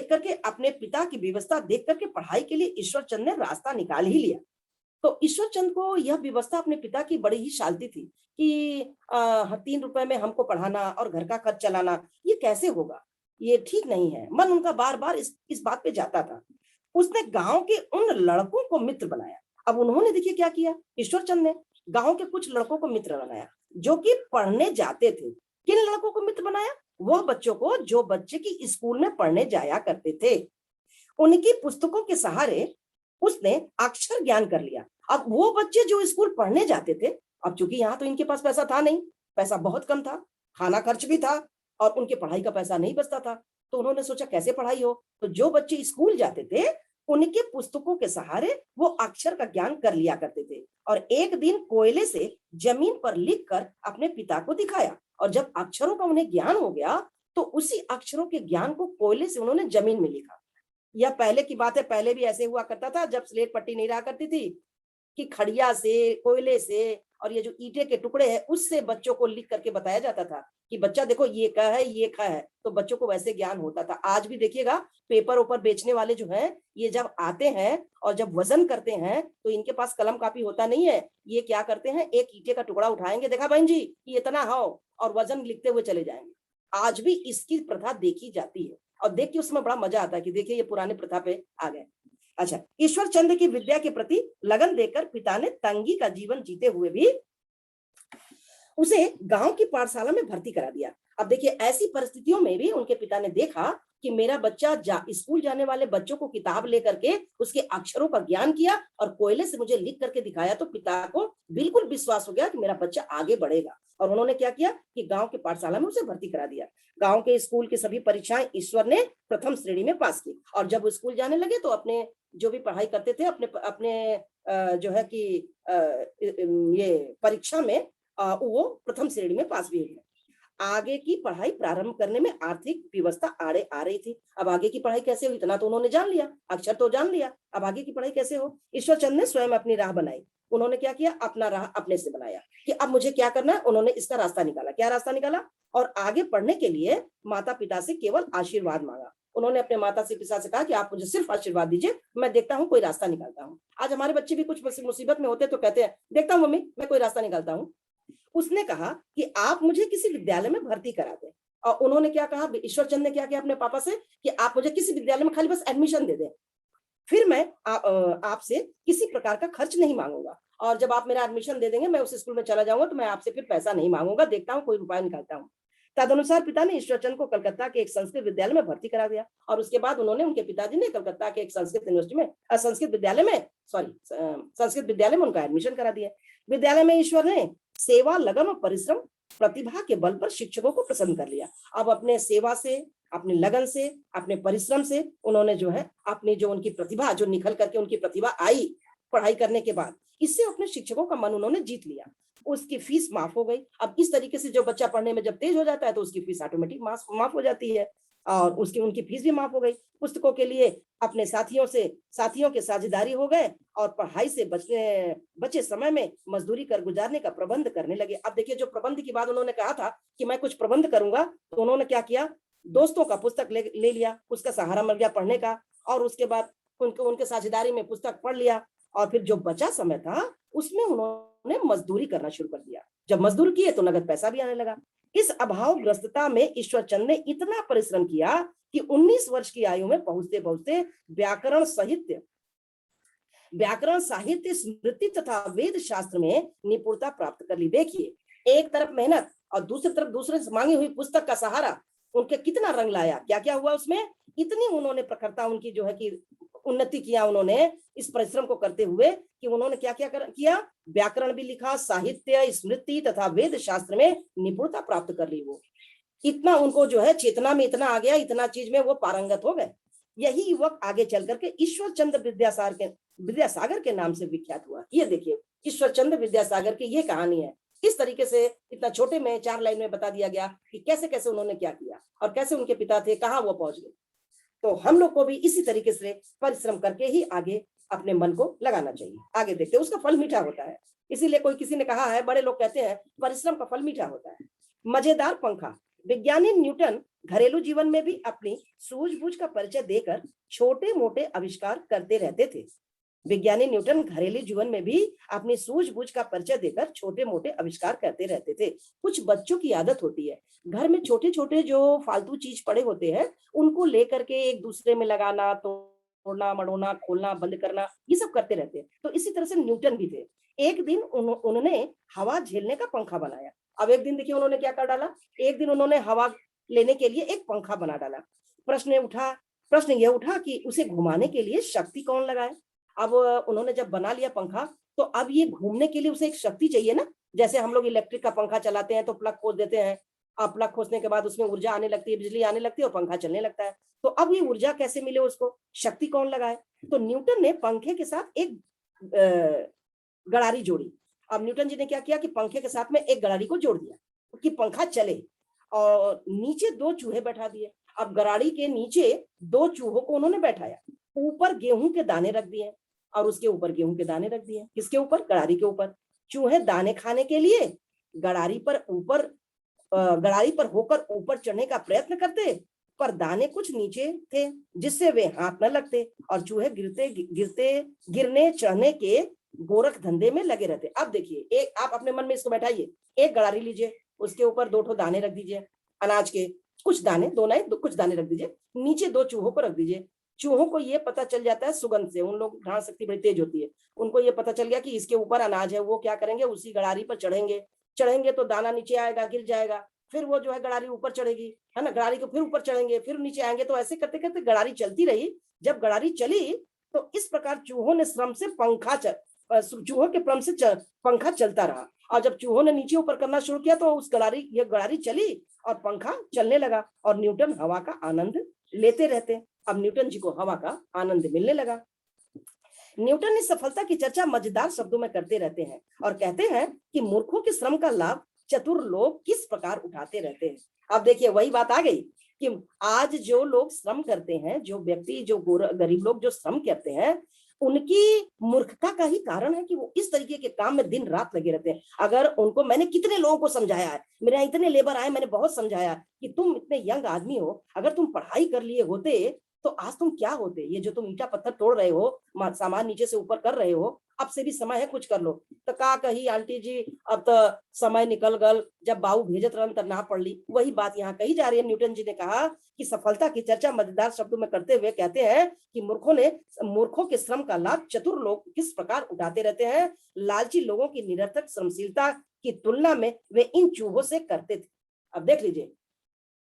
S1: करके, अपने पिता की व्यवस्था देख करके पढ़ाई के लिए ईश्वर चंद ने रास्ता निकाल ही लिया। तो ईश्वर चंद को यह व्यवस्था अपने पिता की बड़ी ही शालती थी कि 3 रुपए में हमको पढ़ाना और घर का खर्च चलाना, ये कैसे होगा, ये ठीक नहीं है। मन उनका बार बार इस बात पे जाता था। उसने गांव के उन लड़कों को मित्र बनाया। अब उन्होंने देखिए क्या किया, ईश्वर चंद ने गांव के कुछ लड़कों को मित्र बनाया। जो कि पढ़ने जाते थे। किन लड़कों को मित्र बनाया? वह बच्चों को जो बच्चे की स्कूल में पढ़ने जाया करते थे। उनकी पुस्तकों के सहारे उसने अक्षर ज्ञान कर लिया। अब वो बच्चे जो स्कूल पढ़ने जाते थे, अब चूंकि यहाँ तो इनके पास पैसा था नहीं, पैसा बहुत कम था, खाना खर्च भी था और उनके पढ़ाई का पैसा नहीं बचता था, तो उन्होंने सोचा कैसे पढ़ाई हो। तो जो बच्चे स्कूल जाते थे उनके पुस्तकों के सहारे वो अक्षर का ज्ञान कर लिया करते थे और एक दिन कोयले से जमीन पर लिखकर अपने पिता को दिखाया और जब अक्षरों का उन्हें ज्ञान हो गया तो उसी अक्षरों के ज्ञान को कोयले से उन्होंने जमीन में लिखा। यह पहले की बात है, पहले भी ऐसे हुआ करता था जब स्लेट पट्टी नहीं रहा करती थी कि खड़िया से, कोयले से और ये जो ईंटे के टुकड़े हैं उससे बच्चों को लिख करके बताया जाता था कि बच्चा देखो ये का है, ये का है, तो बच्चों को वैसे ज्ञान होता था। आज भी देखिएगा पेपर ऊपर बेचने वाले जो हैं ये जब आते हैं और जब वजन करते हैं तो इनके पास कलम कापी होता नहीं है, ये क्या करते हैं, एक ईंटे का टुकड़ा उठाएंगे, देखा बहन जी ये इतना हो, और वजन लिखते हुए चले जाएंगे। आज भी इसकी प्रथा देखी जाती है और देख के उसमें बड़ा मजा आता है कि देखिए ये पुराने प्रथा पे आ गए। अच्छा, ईश्वर चंद्र की विद्या के प्रति लगन देकर पिता ने तंगी का जीवन जीते हुए भी उसे गांव की पाठशाला में भर्ती करा दिया। अब देखिए ऐसी परिस्थितियों में भी उनके पिता ने देखा कि मेरा बच्चा स्कूल जाने वाले बच्चों को किताब लेकर के उसके अक्षरों का ज्ञान किया और कोयले से मुझे लिख करके दिखाया, तो पिता को बिल्कुल विश्वास हो गया कि मेरा बच्चा आगे बढ़ेगा और उन्होंने क्या किया कि गांव के पाठशाला में उसे भर्ती करा दिया। गांव के स्कूल की सभी परीक्षाएं ईश्वर ने प्रथम श्रेणी में पास की और जब वो स्कूल जाने लगे तो अपने जो भी पढ़ाई करते थे अपने अपने जो है कि ये परीक्षा में वो प्रथम श्रेणी में पास भी हुए। आगे की पढ़ाई प्रारंभ करने में आर्थिक व्यवस्था आड़े आ रही थी। अब आगे की पढ़ाई कैसे हो, इतना तो उन्होंने जान लिया, अक्षर तो जान लिया, अब आगे की पढ़ाई कैसे हो। ईश्वर चंद ने स्वयं अपनी राह बनाई। उन्होंने क्या किया, अपना राह अपने से बनाया कि अब मुझे क्या करना है। उन्होंने इसका रास्ता निकाला। क्या रास्ता निकाला? और आगे पढ़ने के लिए माता पिता से केवल आशीर्वाद मांगा। उन्होंने अपने माता से पिता से कहा कि आप मुझे सिर्फ आशीर्वाद दीजिए, मैं देखता हूँ कोई रास्ता निकालता हूँ। आज हमारे बच्चे भी कुछ मुसीबत में होते तो कहते हैं देखता हूँ मम्मी मैं कोई रास्ता निकालता हूँ। उसने कहा कि आप मुझे किसी विद्यालय में भर्ती करा दें। और उन्होंने क्या कहा, ईश्वर चंद ने क्या किया अपने पापा से कि आप मुझे किसी विद्यालय में खाली बस एडमिशन दे दें, फिर मैं आपसे किसी प्रकार का खर्च नहीं मांगूंगा और जब आप मेरा एडमिशन दे देंगे मैं उस स्कूल में चला जाऊंगा तो मैं आपसे फिर पैसा नहीं मांगूंगा, देखता हूँ कोई उपाय निकालता हूँ। तदनुसार पिता ने ईश्वरचंद को कलकत्ता के एक संस्कृत विद्यालय में भर्ती करा दिया और उसके बाद उन्होंने उनके पिताजी ने कलकत्ता के एक संस्कृत यूनिवर्सिटी में संस्कृत विद्यालय में उनका एडमिशन करा दिया। विद्यालय में ईश्वर ने सेवा, लगन और परिश्रम, प्रतिभा के बल पर शिक्षकों को प्रसन्न कर लिया। अब अपने सेवा से, अपने लगन से, अपने परिश्रम से उन्होंने जो है अपनी जो उनकी प्रतिभा जो निखल करके उनकी प्रतिभा आई पढ़ाई करने के बाद, इससे अपने शिक्षकों का मन उन्होंने जीत लिया। उसकी फीस माफ हो गई। अब इस तरीके से जो बच्चा पढ़ने में जब तेज हो जाता है तो उसकी फीस ऑटोमेटिक माफ हो जाती है और उनकी फीस भी माफ हो गई। पुस्तकों के लिए अपने साथियों के साझेदारी हो गए और पढ़ाई से बचे समय में मजदूरी कर गुजारने का प्रबंध करने लगे। अब देखिए जो प्रबंध की बात उन्होंने कहा था कि मैं कुछ प्रबंध करूंगा, तो उन्होंने क्या किया, दोस्तों का पुस्तक ले लिया, उसका सहारा मिल गया पढ़ने का और उसके बाद उनके साझेदारी में पुस्तक पढ़ लिया और फिर जो बचा समय था उसमें उन्होंने मजदूरी करना शुरू कर दिया। जब मजदूर किए तो नगद पैसा भी आने लगा। इस अभावग्रस्तता में ईश्वर चंद ने इतना परिश्रम किया कि 19 वर्ष की आयु में पहुंचते पहुंचते व्याकरण साहित्य, स्मृति तथा वेद शास्त्र में निपुणता प्राप्त कर ली। देखिए एक तरफ मेहनत और दूसरी तरफ दूसरे से मांगी हुई पुस्तक का सहारा उनके कितना रंग लाया। क्या क्या हुआ उसमें, इतनी उन्होंने प्रखरता उनकी जो है कि उन्नति किया उन्होंने इस परिश्रम को करते हुए कि उन्होंने क्या क्या किया, व्याकरण भी लिखा, साहित्य, स्मृति तथा वेद शास्त्र में निपुणता प्राप्त कर ली। वो इतना उनको जो है चेतना में इतना आ गया, इतना चीज में वो पारंगत हो गए। यही युवक आगे चल करके ईश्वर चंद्र विद्यासागर के नाम से विख्यात हुआ। ये देखिए ईश्वर चंद्र विद्यासागर की ये कहानी है। इस तरीके से इतना छोटे में 4 लाइन में बता दिया गया कि कैसे कैसे उन्होंने क्या किया और कैसे उनके पिता थे, कहाँ वो पहुंच गए। तो हम लोग को भी इसी तरीके से परिश्रम करके ही आगे अपने मन को लगाना चाहिए। आगे देखते हैं, उसका फल मीठा होता है। इसीलिए किसी ने कहा है, बड़े लोग कहते हैं परिश्रम का फल मीठा होता है। मजेदार पंखा। विज्ञानी न्यूटन घरेलू जीवन में भी अपनी सूझबूझ का परिचय देकर छोटे मोटे आविष्कार करते रहते थे। विज्ञानी न्यूटन घरेलू जीवन में भी अपनी सूझबूझ का परिचय देकर छोटे मोटे आविष्कार करते रहते थे। कुछ बच्चों की आदत होती है घर में छोटे छोटे जो फालतू चीज पड़े होते हैं उनको लेकर के एक दूसरे में लगाना, तोड़ना मड़ोना, खोलना बंद करना, ये सब करते रहते हैं। तो इसी तरह से न्यूटन भी थे। एक दिन उन्होंने हवा झेलने का पंखा बनाया अब एक दिन देखिए उन्होंने क्या कर डाला, एक दिन उन्होंने हवा लेने के लिए एक पंखा बना डाला। प्रश्न यह उठा कि उसे घुमाने के लिए शक्ति कौन लगाए। अब उन्होंने जब बना लिया पंखा, तो अब ये घूमने के लिए उसे एक शक्ति चाहिए ना। जैसे हम लोग इलेक्ट्रिक का पंखा चलाते हैं तो प्लग खोल देते हैं, अब प्लग खोसने के बाद उसमें ऊर्जा आने लगती है, बिजली आने लगती है और पंखा चलने लगता है। तो अब ये ऊर्जा कैसे मिले उसको, शक्ति कौन लगाए। तो न्यूटन ने पंखे के साथ एक गड़ारी जोड़ी। अब न्यूटन जी ने क्या किया कि पंखे के साथ में एक गड़ारी को जोड़ दिया कि पंखा चले, और नीचे दो चूहे बैठा दिए। अब गराड़ी के नीचे दो चूहों को उन्होंने बैठाया, ऊपर गेहूं के दाने रख दिए और उसके ऊपर गेहूं के दाने रख दिए। किसके ऊपर, गरारी के ऊपर। चूहे दाने खाने के लिए गरारी पर होकर ऊपर चढ़ने का प्रयत्न करते, पर दाने कुछ नीचे थे जिससे वे हाथ न लगते, और चूहे गिरने चढ़ने के गोरख धंधे में लगे रहते। अब देखिए, एक आप अपने मन में इसको बैठाइए, एक गरारी लीजिए, उसके ऊपर दो ठो दाने रख दीजिए, अनाज के कुछ दाने, कुछ दाने रख दीजिए, नीचे दो चूहों को रख दीजिए। चूहों को ये पता चल जाता है सुगंध से, उन लोग घ्राण शक्ति बड़ी तेज होती है, उनको ये पता चल गया कि इसके ऊपर अनाज है। वो क्या करेंगे, उसी गड़ारी पर चढ़ेंगे तो दाना नीचे आएगा, गिर जाएगा, फिर वो जो है गड़ारी ऊपर चढ़ेगी, है ना, गड़ारी को फिर ऊपर चढ़ेंगे, फिर नीचे आएंगे। तो ऐसे करते करते गड़ारी चलती रही। जब गड़ारी चली तो इस प्रकार चूहों ने श्रम से चूहों के श्रम से पंखा चलता रहा। और जब चूहों ने नीचे ऊपर करना शुरू किया तो ये गड़ारी चली और पंखा चलने लगा, और न्यूटन हवा का आनंद लेते रहते। अब न्यूटन जी को हवा का आनंद मिलने लगा। न्यूटन इस सफलता की चर्चा मजेदार शब्दों में करते रहते हैं और कहते हैं कि मूर्खों के श्रम का लाभ चतुर लोग किस प्रकार उठाते रहते हैं। अब देखिए वही बात आ गई कि आज जो लोग श्रम करते हैं, जो व्यक्ति, जो गरीब लोग जो श्रम करते हैं, उनकी मूर्खता का ही कारण है कि वो इस तरीके के काम में दिन रात लगे रहते हैं। अगर उनको, मैंने कितने लोगों को समझाया है, मेरे यहाँ इतने लेबर आए, मैंने बहुत समझाया कि तुम इतने यंग आदमी हो, अगर तुम पढ़ाई कर लिए होते तो आज तुम क्या होते। ये जो तुम ईटा पत्थर तोड़ रहे हो, सामान नीचे से ऊपर कर रहे हो, अब से भी समय है, कुछ कर लो। तो का कही आंटी जी, अब तो समय निकल गल, जब बाबू भेजत रहन तब ना पढ़ ली। वही बात यहाँ कही जा रही है। न्यूटन जी ने कहा कि सफलता की चर्चा मजेदार शब्दों में करते हुए कहते हैं कि मूर्खों के श्रम का लाभ चतुर लोग किस प्रकार उठाते रहते हैं। लालची लोगों की निरर्थक श्रमशीलता की तुलना में वे इन चूहों से करते थे। अब देख लीजिए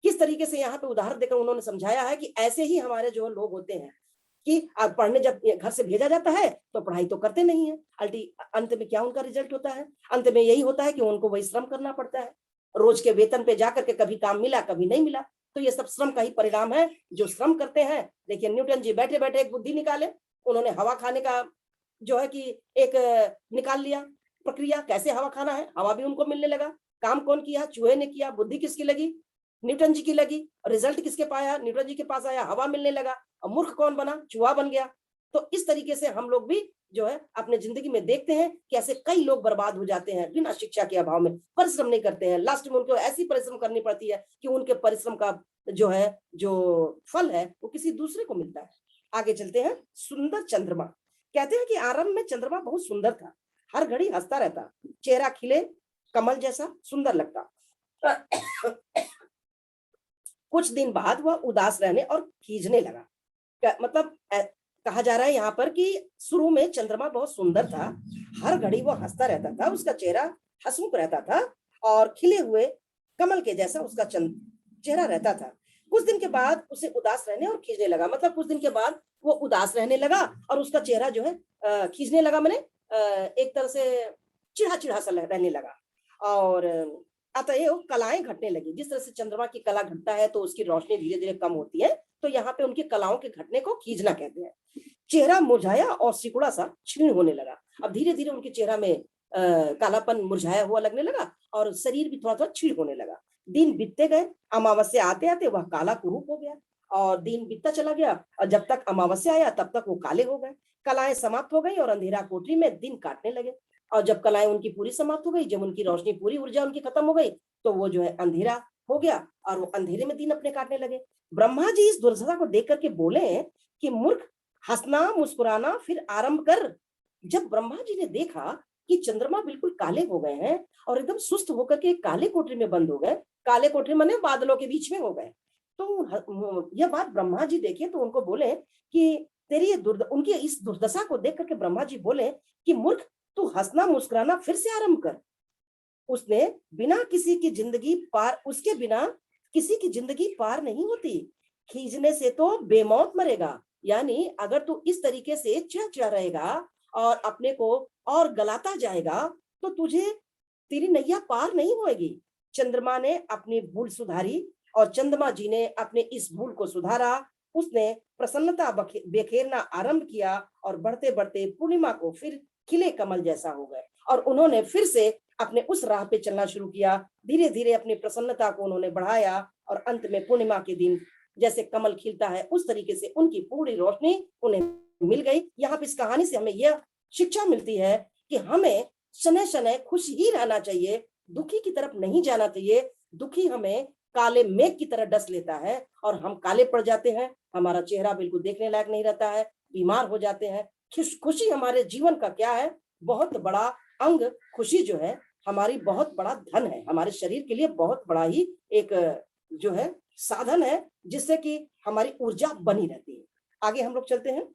S1: किस तरीके से यहाँ पे उदाहरण देकर उन्होंने समझाया है कि ऐसे ही हमारे जो लोग होते हैं कि अब पढ़ने जब घर से भेजा जाता है तो पढ़ाई तो करते नहीं है, अंत में क्या उनका रिजल्ट होता है, अंत में यही होता है कि उनको वही श्रम करना पड़ता है। रोज के वेतन पे जाकर के कभी काम मिला, कभी नहीं मिला। तो ये सब श्रम का ही परिणाम है। जो श्रम करते हैं, देखिए न्यूटन जी बैठे बैठे एक बुद्धि निकाले, उन्होंने हवा खाने का जो है कि एक निकाल लिया प्रक्रिया, कैसे हवा खाना है, हवा भी उनको मिलने लगा। काम कौन किया, चूहे ने किया। बुद्धि किसकी लगी, न्यूटन जी की लगी। रिजल्ट किसके पाया, न्यूटन जी के पास आया, हवा मिलने लगा। और मूर्ख कौन बना, चूहा बन गया। तो इस तरीके से हम लोग भी जो है अपने जिंदगी में देखते हैं कि ऐसे कई लोग बर्बाद हो जाते हैं बिना शिक्षा के अभाव में, परिश्रम नहीं करते हैं। लास्ट में उनको ऐसी परिश्रम करनी पड़ती है कि उनके परिश्रम का जो फल है वो किसी दूसरे को मिलता है। आगे चलते हैं। सुंदर चंद्रमा। कहते हैं कि आरंभ में चंद्रमा बहुत सुंदर था, हर घड़ी हंसता रहता, चेहरा खिले कमल जैसा सुंदर लगता। कुछ दिन बाद वह उदास रहने और खींचने लगा। मतलब कहा जा रहा है यहाँ पर कि शुरू में चंद्रमा बहुत सुंदर था, हर घड़ी वो हंसता रहता था, उसका चेहरा हंसमुख रहता था और खिले हुए कमल के जैसा उसका चेहरा रहता था। कुछ दिन के बाद उसे उदास रहने और खींचने लगा। मतलब कुछ दिन के बाद वो उदास रहने लगा और उसका चेहरा जो है खींचने लगा, मैंने एक तरह से चिढ़ा चिढ़ा सा रहने लगा। और अतएव कलाएं घटने लगी। जिस तरह से चंद्रमा की कला घटता है तो उसकी रोशनी धीरे धीरे कम होती है, तो यहाँ पे उनकी कलाओं के घटने को खींचना कहते हैं। चेहरा मुरझाया और सिकुड़ा सा क्षीण होने लगा। अब धीरे धीरे उनके चेहरा में कालापन मुरझाया हुआ लगने लगा और शरीर भी थोड़ा थोड़ा क्षीण होने लगा। दिन बीतते गए, अमावस्या आते आते वह काला कुरूप हो गया और दिन बीतता चला गया और जब तक अमावस्या आया तब तक वो काले हो गए। कलाएं समाप्त हो गई और अंधेरा कोठरी में दिन काटने लगे। और जब कलाएं उनकी पूरी समाप्त हो गई, जब उनकी रोशनी पूरी ऊर्जा उनकी खत्म हो गई, तो वो जो है अंधेरा हो गया और वो अंधेरे में दिन अपने काटने लगे। ब्रह्मा जी इस दुर्दशा को देख करके बोले कि मूर्ख, हंसना मुस्कुराना फिर आरंभ कर। जब ब्रह्मा जी ने देखा कि चंद्रमा बिल्कुल काले हो गए हैं और एकदम सुस्त होकर के काले कोठरी में बंद हो गए, काले कोठरी माने बादलों के बीच में हो गए, तो यह बात ब्रह्मा जी देखे तो उनको बोले कि तेरी उनकी इस दुर्दशा को देख करके ब्रह्मा जी बोले कि मूर्ख, तू हंसना मुस्कुराना फिर से आरंभ कर। उसने बिना किसी की जिंदगी पार, उसके बिना किसी की जिंदगी पार नहीं होती। खींचने से तो बेमौत मरेगा। यानी अगर तू इस तरीके से चिढ़ रहेगा और अपने को और गलाता जाएगा तो तुझे, तेरी नैया पार नहीं होएगी। चंद्रमा ने अपनी भूल सुधारी और चंद्रमा जी ने अपने इस भूल को सुधारा। उसने प्रसन्नता बिखेरना आरंभ किया और बढ़ते बढ़ते पूर्णिमा को फिर खिले कमल जैसा हो गए और उन्होंने फिर से अपने उस राह पे चलना शुरू किया। धीरे धीरे अपनी प्रसन्नता को उन्होंने बढ़ाया और अंत में पूर्णिमा के दिन जैसे कमल खिलता है उस तरीके से उनकी पूरी रोशनी उन्हें मिल गई। यहाँ पे इस कहानी से हमें यह शिक्षा मिलती है कि हमें शनै शनै खुश ही रहना चाहिए, दुखी की तरफ नहीं जाना चाहिए। दुखी हमें काले मेघ की तरह डस लेता है और हम काले पड़ जाते हैं, हमारा चेहरा बिल्कुल देखने लायक नहीं रहता है, बीमार हो जाते हैं। खुशी हमारे जीवन का क्या है, बहुत बड़ा अंग। खुशी जो है हमारी बहुत बड़ा धन है, हमारे शरीर के लिए बहुत बड़ा ही एक जो है साधन है जिससे कि हमारी ऊर्जा बनी रहती है। आगे हम लोग चलते हैं।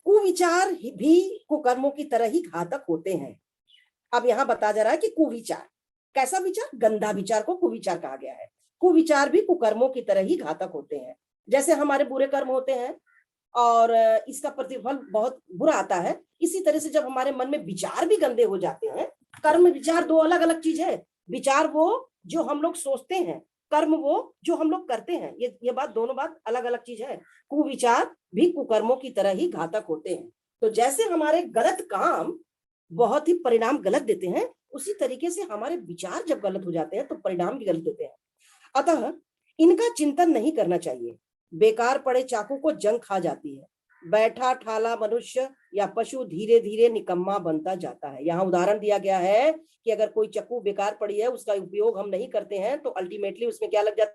S1: कुविचार भी कुकर्मों की तरह ही घातक होते हैं। अब यहाँ बताया जा रहा है कि कुविचार, कैसा विचार, गंदा विचार को कुविचार कहा गया है। कुविचार भी कुकर्मों की तरह ही घातक होते हैं। जैसे हमारे बुरे कर्म होते हैं और इसका प्रतिफल बहुत बुरा आता है, इसी तरह से जब हमारे मन में विचार भी गंदे हो जाते हैं, कर्म विचार दो अलग अलग चीज है। विचार वो जो हम लोग सोचते हैं, कर्म वो जो हम लोग करते हैं, ये बात, दोनों बात अलग अलग चीज है। कुविचार भी कुकर्मों की तरह ही घातक होते हैं। तो जैसे हमारे गलत काम बहुत ही परिणाम गलत देते हैं, उसी तरीके से हमारे विचार जब गलत हो जाते हैं तो परिणाम भी गलत देते हैं। अतः इनका चिंतन नहीं करना चाहिए। बेकार पड़े चाकू को जंग खा जाती है। बैठा ठाला मनुष्य या पशु धीरे धीरे निकम्मा बनता जाता है। यहाँ उदाहरण दिया गया है कि अगर कोई चाकू बेकार पड़ी है, उसका उपयोग हम नहीं करते हैं तो अल्टीमेटली उसमें क्या लग जाता